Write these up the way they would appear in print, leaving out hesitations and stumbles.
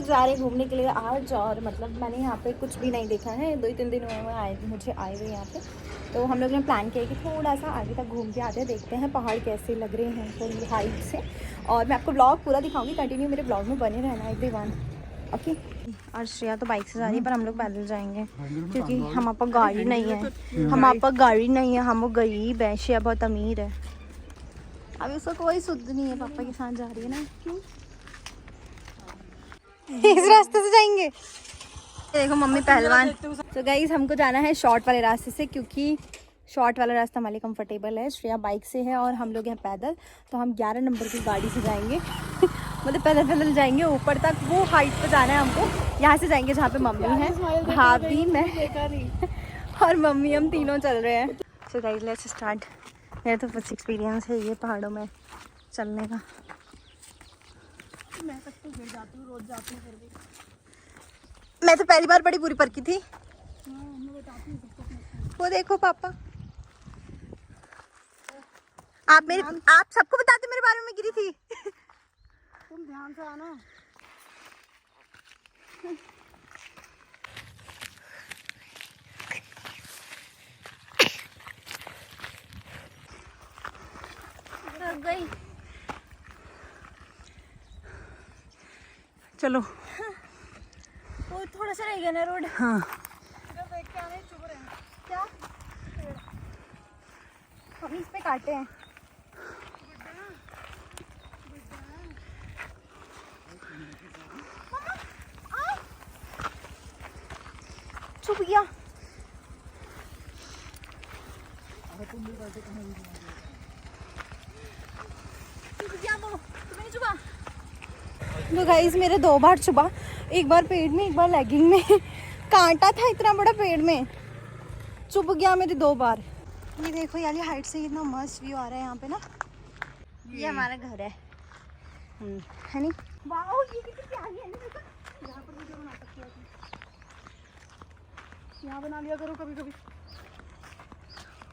जा रहे हैं घूमने के लिए आज, और मतलब मैंने यहाँ पे कुछ भी नहीं देखा है, 2-3 दिन हुए मुझे आए हुए यहाँ पे। तो हम लोग ने प्लान किया कि थोड़ा सा आगे तक घूम के आते हैं, देखते हैं पहाड़ कैसे लग रहे हैं थोड़ी हाइट से। और मैं आपको ब्लॉग पूरा दिखाऊंगी, कंटिन्यू मेरे ब्लॉग में बने रहना एवरीवन, ओके। और श्रेया तो बाइक से जा रही है, पर हम लोग पैदल जाएंगे क्योंकि हम आप गाड़ी नहीं है, हम आप गाड़ी नहीं है, हम वो गरीब है, श्रेया बहुत अमीर है। अभी उसका कोई सुध नहीं है, पापा के साथ जा रही है ना। क्यों इस रास्ते से जाएंगे? देखो मम्मी पहलवान। तो गाइस हमको जाना है शॉर्ट वाले रास्ते से, क्योंकि शॉर्ट वाला रास्ता हमारे कंफर्टेबल है। श्रेया बाइक से है और हम लोग हैं पैदल, तो हम 11 नंबर की गाड़ी से जाएंगे मतलब पैदल पैदल जाएंगे ऊपर तक, वो हाइट पे जाना है हमको। यहाँ से जाएंगे जहाँ पे मम्मी है, भाभी, मैं और मम्मी, हम तीनों चल रहे हैं। So guys let's start. मेरा तो फर्स्ट एक्सपीरियंस है ये पहाड़ों में चलने का। मैं तो गिर जाती हूँ, रोज जाती हूँ, फिर भी मैं तो पहली बार बड़ी बुरी पर की थी। वो देखो पापा, आप सबको बताते मेरे बारे में गिरी थी। तुम ध्यान से आना। गई चलो। वो थोड़ा सा रह गया ना रोड। हाँ देख के आने, चुप रहे हैं क्या, हम इस पे काटे हैं। चुप गया। तो गाइस मेरे 2 बार चुभा, एक बार पेट में, एक बार लेगिंग में कांटा था इतना बड़ा पेड़ में, चुभ गया मेरे 2 बार। ये देखो याली हाइट से इतना मस्त व्यू आ रहा है यहाँ पे ना। ये हमारा घर है नहीं? वाओ ये कितनी प्यारी है। यहाँ पर वीडियो बना सकती हो, यहाँ बना लिया करो कभी कभी,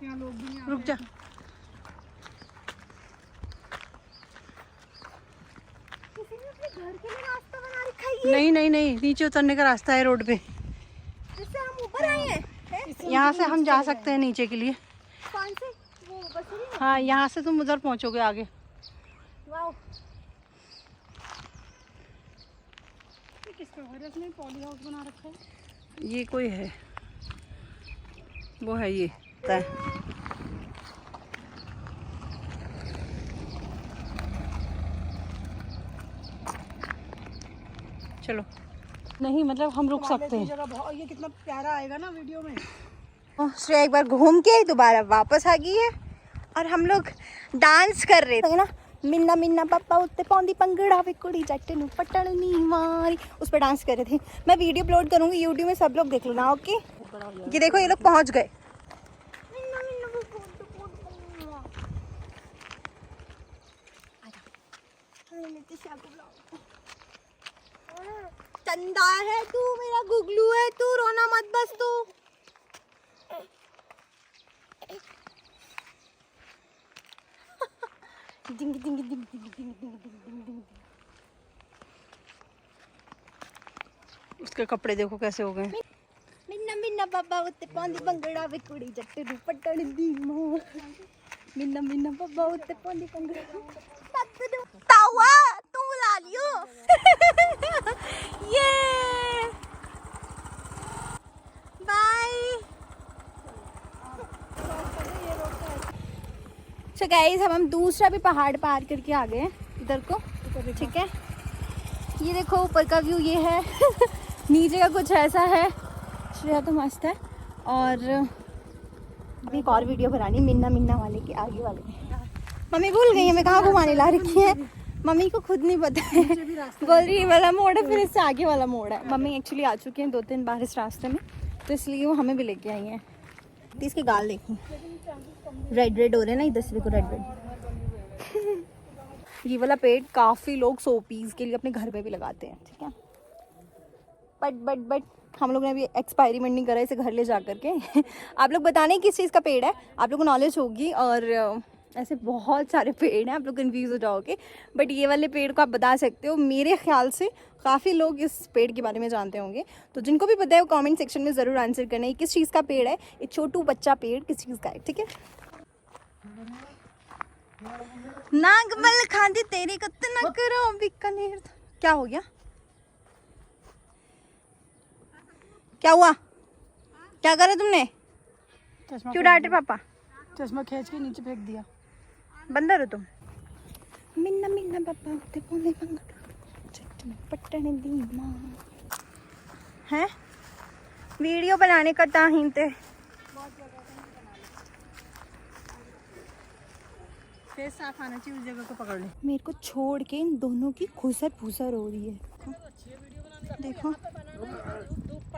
यहाँ लोग भी नहीं। रुक जा, किसी ने अपने घर के लिए रास्ता बना रखा है ये? नहीं नहीं नहीं, नीचे उतरने का रास्ता है रोड पे, जिससे हम ऊपर आए हैं। यहाँ से हम जा सकते हैं नीचे के लिए। कौन से? वो बस। हाँ यहाँ से तुम उधर पहुँचोगे आगे। वाओ ये किसका घर है? इसने पॉली हाउस बना रखा है। ये कोई है, वो है ये है। चलो नहीं मतलब हम रुक सकते हैं। ये कितना प्यारा आएगा ना वीडियो में। श्रेया एक बार घूम के दोबारा वापस आ गई है और हम लोग डांस कर रहे थे ना, मिन्ना मिन्ना पापा उत्ते पौंदी पंगड़ा वे कुड़ी जट नु पटण नी मारी, उस पर डांस कर रहे थे। मैं वीडियो अपलोड करूंगी यूट्यूब में, सब लोग देख लेना, ओके। ये देखो ये लोग पहुंच गए। चंदा है तू, मेरा गुगलू है तू, रोना मत बस तू। डिंग डिंग डिंग डिंग डिंग डिंग डिंग डिंग। उसके कपड़े देखो कैसे हो गए। मिन्ना मिन्ना पापा उत्ते पौंदी पंगड़ा वे कुड़ी जट नु पटण दी मार, मिन्ना मिन्ना पापा उत्ते पौंदी पंगड़ा। तावा तू बुला लियो। ये बाय। सो गाइस हम दूसरा भी पहाड़ पार करके आ गए हैं इधर को, ठीक है। ये देखो ऊपर का व्यू ये है। नीचे का कुछ ऐसा है। श्रेया तो मस्त है। और एक और वीडियो बनानी मिन्ना मिन्ना वाले के आगे वाले। मम्मी भूल गई हमें कहाँ घुमाने ला रखी है, मम्मी को खुद नहीं पता है। बोल रही ये वाला मोड़ है, फिर इससे आगे वाला मोड़ है। मम्मी एक्चुअली आ चुकी हैं 2-3 बार इस रास्ते में, तो इसलिए वो हमें भी लेके आई हैं। तो इसके गाल देखी रेड रेड हो रहे हैं ना, इधर से देखो रेड रेड। ये वाला पेड़ काफ़ी लोग शो पीस के लिए अपने घर पे भी लगाते हैं, ठीक है। बट हम लोग ने अभी एक्सपेरिमेंट नहीं करा इसे घर ले जा करके। आप लोग बताने किस चीज़ का पेड़ है, आप लोगों को नॉलेज होगी और ऐसे बहुत सारे पेड़ हैं, आप लोग कंफ्यूज हो जाओगे, बट ये वाले पेड़ को आप बता सकते हो। मेरे ख्याल से काफ़ी लोग इस पेड़ के बारे में जानते होंगे, तो जिनको भी पता है वो कमेंट सेक्शन में ज़रूर आंसर करना है किस चीज़ का पेड़ है, ये छोटू बच्चा पेड़ किस चीज़ का है, ठीक है। नागमल खांदी तेरी कत न करो बीकानेर। क्या हो गया, क्या हुआ, क्या करा तुमने, क्यों डांटे पापा? चश्मा खींच के नीचे फेंक दिया। बंदर हो तुम। मिन्ना मिन्ना पापा उठे पोने मंगल पट्टन दी मां है। वीडियो बनाने का टाइम थे। फेस साफ आना चाहिए, उस जगह को पकड़ ले। मेरे को छोड़ के इन दोनों की खुसर फुसर हो रही है। देखो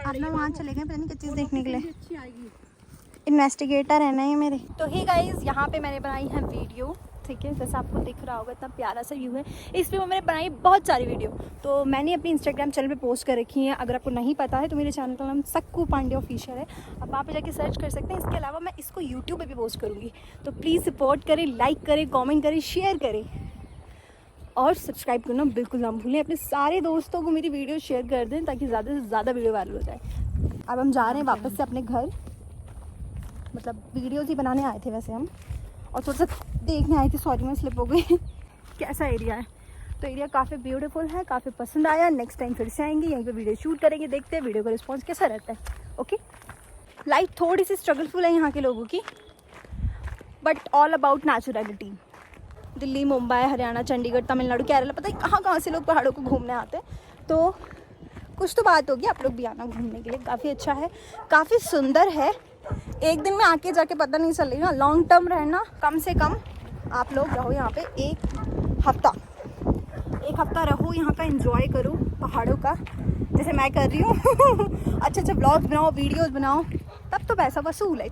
आप ना वहाँ चले गए पता नहीं क्या चीज़ देखने के लिए। इन्वेस्टिगेटर है ना ये मेरे। तो ही गाइज यहाँ पे मैंने बनाई है वीडियो, ठीक है, जैसा आपको दिख रहा होगा इतना प्यारा सा व्यू है। इस पे मैंने बनाई बहुत सारी वीडियो, तो मैंने अपनी इंस्टाग्राम चैनल पे पोस्ट कर रखी है। अगर आपको नहीं पता है तो मेरे चैनल का नाम सक्कू पांडे ऑफिशियल है, आप वहाँ पे जाके सर्च कर सकते हैं। इसके अलावा मैं इसको यूट्यूब पे भी पोस्ट करूँगी, तो प्लीज़ सपोर्ट करें, लाइक करें, कॉमेंट करें, शेयर करें और सब्सक्राइब करना बिल्कुल ना भूलें। अपने सारे दोस्तों को मेरी वीडियो शेयर कर दें ताकि ज़्यादा से ज़्यादा वीडियो वायरल हो जाए। अब हम जा रहे हैं वापस से अपने घर, मतलब वीडियोज़ ही बनाने आए थे वैसे हम, और थोड़ा सा देखने आई थी, सॉरी मैं स्लिप हो गई कैसा एरिया है। तो एरिया काफ़ी ब्यूटीफुल है, काफ़ी पसंद आया। नेक्स्ट टाइम फिर से आएंगे, यहीं पे वीडियो शूट करेंगे, देखते हैं वीडियो का रिस्पॉन्स कैसा रहता है। ओके, लाइफ थोड़ी सी स्ट्रगलफुल है यहाँ के लोगों की, but all about naturality. Delhi, Mumbai, Haryana, Chandigarh, Tamil Nadu, Kerala, पता है कहाँ से लोग पहाड़ों को घूमने आते हैं। तो कुछ तो बात होगी, आप लोग भी आना घूमने के लिए, काफ़ी अच्छा है, काफ़ी सुंदर है। एक दिन में आके जाके पता नहीं चलेगा, लॉन्ग टर्म रहना, कम से कम आप लोग रहो यहाँ पे एक हफ्ता रहो यहाँ का, एंजॉय करो पहाड़ों का जैसे मैं कर रही हूँ अच्छे अच्छे ब्लॉग्स बनाओ, वीडियोस बनाओ, तब तो पैसा वसूल है।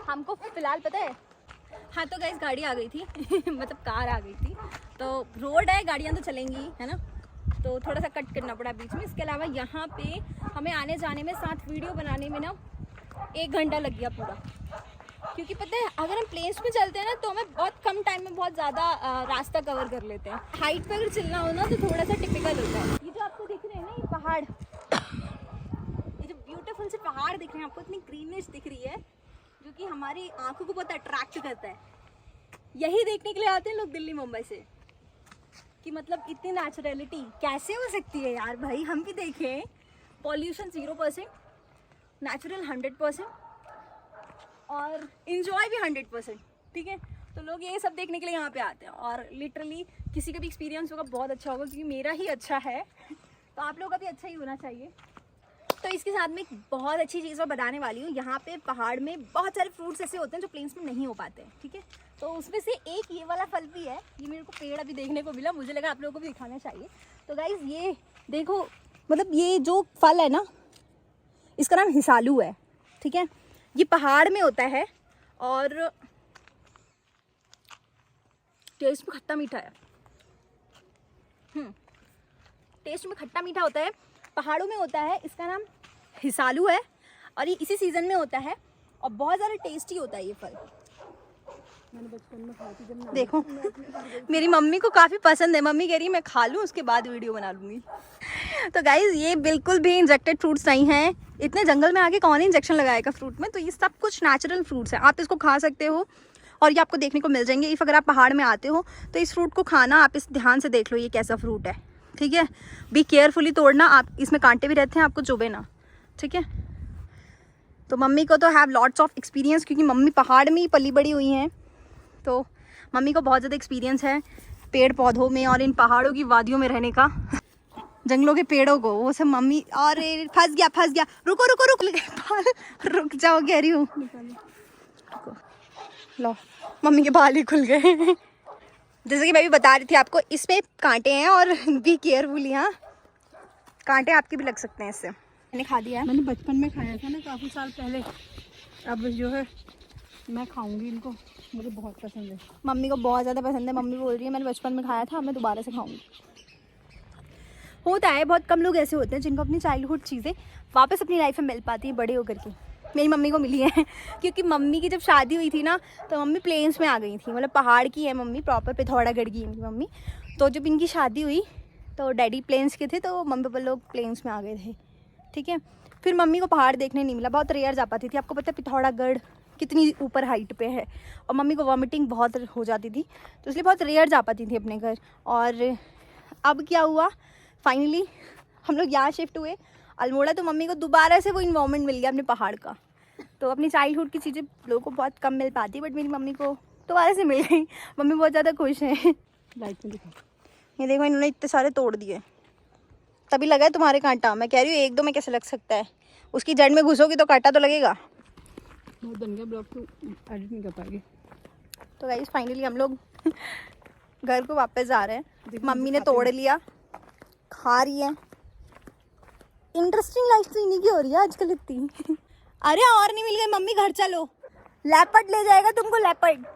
हमको फिलहाल पता है, हाँ तो गाइस गाड़ी आ गई थी मतलब कार आ गई थी, तो रोड है, गाड़ियाँ तो चलेंगी है ना, तो थोड़ा सा कट करना पड़ा बीच में। इसके अलावा यहाँ पे हमें आने जाने में, साथ वीडियो बनाने में ना 1 घंटा लग गया पूरा, क्योंकि पता है अगर हम प्लेन्स में चलते हैं ना तो हमें बहुत कम टाइम में बहुत ज़्यादा रास्ता कवर कर लेते हैं। हाइट पे अगर चलना हो ना तो थोड़ा सा टिपिकल होता है। ये जो आपको दिख रहे हैं ना, ये पहाड़, ये जो ब्यूटीफुल से पहाड़ दिख रहे हैं आपको, इतनी ग्रीनिश दिख रही है जो कि हमारी आंखों को बहुत अट्रैक्ट करता है। यही देखने के लिए आते हैं लोग दिल्ली मुंबई से, कि मतलब इतनी नेचुरलिटी कैसे हो सकती है यार भाई। हम भी देखें, पॉल्यूशन 0%, नेचुरल 100% और इन्जॉय भी 100%, ठीक है। तो लोग ये सब देखने के लिए यहाँ पे आते हैं, और लिटरली किसी का भी एक्सपीरियंस होगा बहुत अच्छा होगा, क्योंकि मेरा ही अच्छा है, तो आप लोगों का भी अच्छा ही होना चाहिए। तो इसके साथ में एक बहुत अच्छी चीज़ मैं बताने वाली हूँ। यहाँ पे पहाड़ में बहुत सारे फ्रूट्स ऐसे होते हैं जो प्लेन्स में नहीं हो पाते हैं, ठीक है। तो उसमें से एक ये वाला फल भी है, ये मेरे को पेड़ अभी देखने को मिला, मुझे लगा आप लोगों को भी दिखाना चाहिए। तो गाइज ये देखो, मतलब ये जो फल है ना, इसका नाम हिसालू है, ठीक है। ये पहाड़ में होता है और टेस्ट में खट्टा मीठा है। टेस्ट में खट्टा मीठा होता है, पहाड़ों में होता है, इसका नाम हिसालू है, और ये इसी सीजन में होता है और बहुत ज़्यादा टेस्टी होता है ये फल। मैंने बचपन में खाई थी जब देखो मेरी मम्मी को काफ़ी पसंद है, मम्मी कह रही है मैं खा लूँ उसके बाद वीडियो बना लूँगी। तो गाइज ये बिल्कुल भी इंजेक्टेड फ्रूट्स नहीं हैं। इतने जंगल में आके कौन इंजेक्शन लगाएगा फ्रूट में, तो ये सब कुछ नेचुरल फ्रूट्स हैं, आप इसको खा सकते हो और ये आपको देखने को मिल जाएंगे। इफ़ अगर आप पहाड़ में आते हो तो इस फ्रूट को खाना, आप इस ध्यान से देख लो ये कैसा फ्रूट है, ठीक है। बी केयरफुली तोड़ना, आप इसमें कांटे भी रहते हैं, आपको चुभे ना, ठीक है। तो मम्मी को तो हैव लॉट्स ऑफ एक्सपीरियंस, क्योंकि मम्मी पहाड़ में ही पली बड़ी हुई हैं, तो मम्मी को बहुत ज़्यादा एक्सपीरियंस है पेड़ पौधों में और इन पहाड़ों की वादियों में रहने का, जंगलों के पेड़ों को, वो सब मम्मी। और फंस गया, रुको रुक जाओ, कह रही हूँ, लो मम्मी के बाल ही खुल गए जैसे कि मैं भी बता रही थी आपको, इसमें कांटे हैं और बी केयरफुली, हाँ कांटे आपके भी लग सकते हैं इससे। मैंने खा दिया है, मैंने बचपन में खाया था ना, काफ़ी साल पहले। अब जो है मैं खाऊंगी इनको, मुझे बहुत पसंद है। मम्मी को बहुत ज़्यादा पसंद है, मम्मी बोल रही है मैंने बचपन में खाया था, मैं दोबारा से खाऊंगी। होता है, बहुत कम लोग ऐसे होते हैं जिनको अपनी चाइल्डहुड चीज़ें वापस अपनी लाइफ में मिल पाती है बड़े होकर के, मेरी मम्मी को मिली है क्योंकि मम्मी की जब शादी हुई थी ना तो मम्मी प्लेन्स में आ गई थी, मतलब पहाड़ की है मम्मी, प्रॉपर पिथौरागढ़ की है मेरी मम्मी। तो जब इनकी शादी हुई तो डैडी प्लेन्स के थे तो मम्मी पापा लोग प्लेन्स में आ गए थे, ठीक है। फिर मम्मी को पहाड़ देखने नहीं मिला, बहुत रेयर जा पाती थी। आपको पता है पिथौरागढ़ कितनी ऊपर हाइट पे है, और मम्मी को वॉमिटिंग बहुत हो जाती थी तो इसलिए बहुत रेयर जा पाती थी अपने घर। और अब क्या हुआ, फाइनली हम लोग यहाँ शिफ्ट हुए अल्मोड़ा, तो मम्मी को दोबारा से वो इन्वॉर्मेंट मिल गया अपने पहाड़ का। तो अपनी चाइल्डहुड की चीज़ें लोगों को बहुत कम मिल पाती, बट मेरी मम्मी को दोबारा से मिल गई। मम्मी बहुत ज़्यादा खुश हैं। लाइट में दिखा। ये देखो इन्होंने इतने सारे तोड़ दिए, तभी लगा है तुम्हारे कांटा। मैं कह रही हूँ एक दो में कैसे लग सकता है, उसकी जड़ में घुसोगी तो कांटा तो लगेगा। बहुत बन गया ब्लॉग, तो एडिट नहीं कर पाएगी। तो गाइस फाइनली हम लोग घर को वापस जा रहे हैं। देखो, मम्मी ने खाते तोड़ लिया, खा रही है। इंटरेस्टिंग लाइफ तो इन्हीं की हो रही है आजकल इतनी। अरे और नहीं मिल गए मम्मी, घर चलो, लेपर्ड ले जाएगा तुमको, लेपर्ड।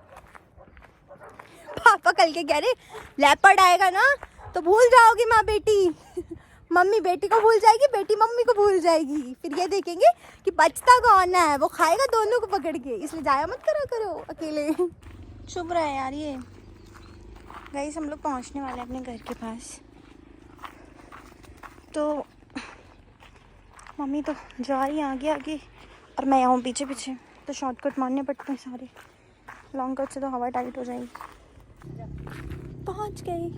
पापा कल के कह रहे लेपर्ड आएगा ना तो भूल जाओगी माँ बेटी। मम्मी बेटी को भूल जाएगी, बेटी मम्मी को भूल जाएगी, फिर ये देखेंगे कि बचता कौन है, वो खाएगा दोनों को पकड़ के। इसलिए जाया मत करा करो अकेले। चुप रहे यार ये। गाइस हम लोग पहुंचने वाले हैं अपने घर के पास, तो मम्मी तो जा रही है आगे आगे और मैं यहाँ पीछे पीछे, तो शॉर्टकट मारने पड़ते हैं सारे। लॉन्ग कट से तो हवा टाइट हो जाएगी। पहुंच गई।